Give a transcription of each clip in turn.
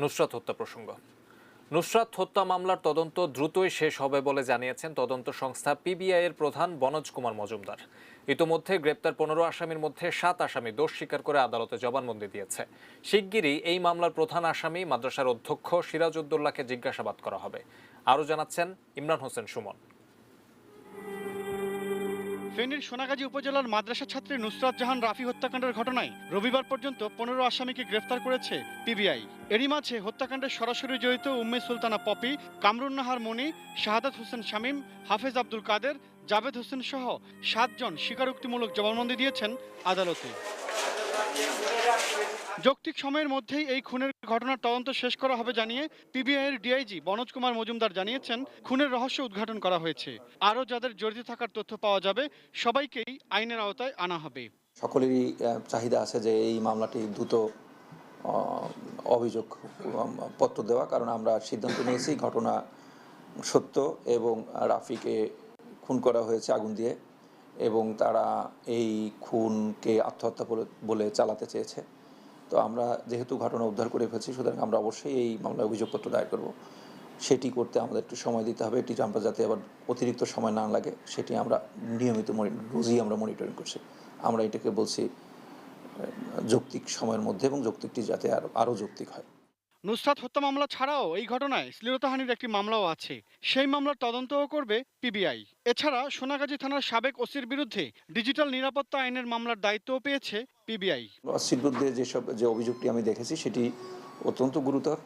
নুসরাত হত্যা প্রসঙ্গ। নুসরাত হত্যা মামলার তদন্ত দ্রুতই শেষ হবে বলে জানিয়েছেন তদন্ত সংস্থা পিবিআই এর প্রধান বনোজ কুমার মজুমদার। ইতোমধ্যে গ্রেপ্তার 15 আসামির মধ্যে 7 আসামি দোষ স্বীকার করে আদালতে জবানবন্দি দিয়েছে। শিগগিরই এই মামলার প্রধান আসামি মাদ্রাসার অধ্যক্ষ সিরাজউদ্দৌলাকে জিজ্ঞাসাবাদ করা হবে। আরও জানাচ্ছেন ইমরান হোসেন সুমন। ফেনীর সোনাগাজী উপজেলার মাদ্রাসা ছাত্রী নুসরাত জাহান রাফি হত্যাকাণ্ডের ঘটনায় রবিবার পর্যন্ত 15 আসামিকে গ্রেফতার করেছে পিবিআই। এরই মাঝে হত্যাকাণ্ডে সরাসরি জড়িত উম্মে সুলতানা পপি, কামরুন নাহার মনি, শাহাদাত হোসেন শামীম, হাফেজ আব্দুল কাদের, জাভেদ হোসেন সহ 7 জন স্বীকারোক্তিমূলক জবানবন্দি দিয়েছেন আদালতে। যৌক্তিক সময়ের মধ্যেই এই খুনের ঘটনার তদন্ত শেষ করা হবে জানিয়ে পিবিআইয়ের ডিআইজি বনোজ কুমার মজুমদার জানিয়েছেন, খুনের রহস্য উদ্ঘাটন করা হয়েছে। আরও যাদের জড়িত থাকার তথ্য পাওয়া যাবে সবাইকেই আইনের আওতায় আনা হবে। সকলেরই চাহিদা আছে যে এই মামলাটি দ্রুত অভিযোগ পত্র দেওয়া, কারণ আমরা সিদ্ধান্ত নিয়েছি ঘটনা সত্য এবং রাফিকে খুন করা হয়েছে আগুন দিয়ে এবং তারা এই খুনকে আত্মহত্যা বলে চালাতে চেয়েছে। তো আমরা যেহেতু ঘটনা উদ্ধার করে ফেলছি, সুতরাং আমরা অবশ্যই এই মামলায় অভিযোগপত্র দায়ের করব। সেটি করতে আমাদের একটু সময় দিতে হবে, এটি আমরা যাতে আবার অতিরিক্ত সময় না লাগে সেটি আমরা নিয়মিত রোজই আমরা মনিটরিং করছি। আমরা এটাকে বলছি যৌক্তিক সময়ের মধ্যে, এবং যৌক্তিকটি যাতে আরও যৌক্তিক হয়। নুসরাত হত্যা মামলা ছাড়াও এই ঘটনায় শ্লীলতাহানির একটি মামলাও আছে। সেই মামলার তদন্তও করবে পিবিআই। এছাড়া সোনাগাজী থানার সাবেক ওসির বিরুদ্ধে ডিজিটাল নিরাপত্তা আইনের মামলার দায়িত্বও পেয়েছে পিবিআই। ওসির বিরুদ্ধে যে অভিযোগটি আমি দেখেছি সেটি অত্যন্ত গুরুতর,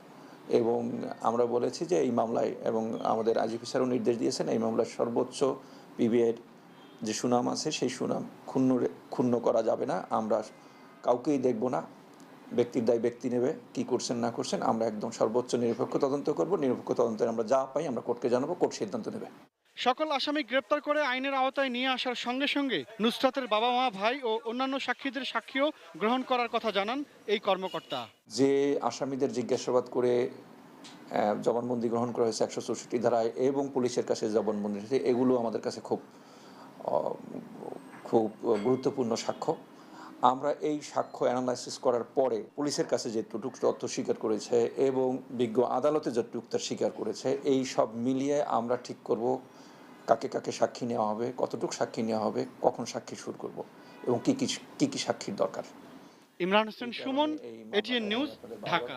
এবং আমরা বলেছি যে এই মামলায়, এবং আমাদের আইজিপি স্যারও নির্দেশ দিয়েছেন, এই মামলার সর্বোচ্চ পিবিআইয়ের যে সুনাম আছে সেই সুনাম ক্ষুণ্ণ করা যাবে না। আমরা কাউকেই দেখব না, ব্যক্তির দায় ব্যক্তি নেবে, কি করছেন না করছেন। আমরা একদম সর্বোচ্চ নিরপেক্ষ তদন্ত করব। নিরপেক্ষ তদন্তের আমরা যা পাই আমরা কোর্টকে জানাবো, কোর্ট সিদ্ধান্ত নেবে। সকল আসামি গ্রেপ্তার করে আইনের আওতায় নিয়ে আসার সঙ্গে সঙ্গে নুসরাতের বাবা মা, ভাই ও অন্যান্য সাক্ষীদের সাক্ষীও গ্রহণ করার কথা জানান এই কর্মকর্তা। যে আসামিদের জিজ্ঞাসাবাদ করে জবানবন্দি গ্রহণ করা হয়েছে 164 ধারায় এবং পুলিশের কাছে জবানবন্দি হয়েছে, এগুলো আমাদের কাছে খুব গুরুত্বপূর্ণ সাক্ষ্য। আমরা এই সাক্ষ্য অ্যানালাইসিস করার পরে পুলিশের কাছে যেটুকু তথ্য স্বীকার করেছে এবং বিজ্ঞ আদালতে যেটুকু স্বীকার করেছে, এই সব মিলিয়ে আমরা ঠিক করব কাকে কাকে সাক্ষী নেওয়া হবে, কতটুকু সাক্ষী নেওয়া হবে, কখন সাক্ষী শুরু করব এবং কি কি সাক্ষীর দরকার। Imran Hossain Suman, ATN news, Dhaka.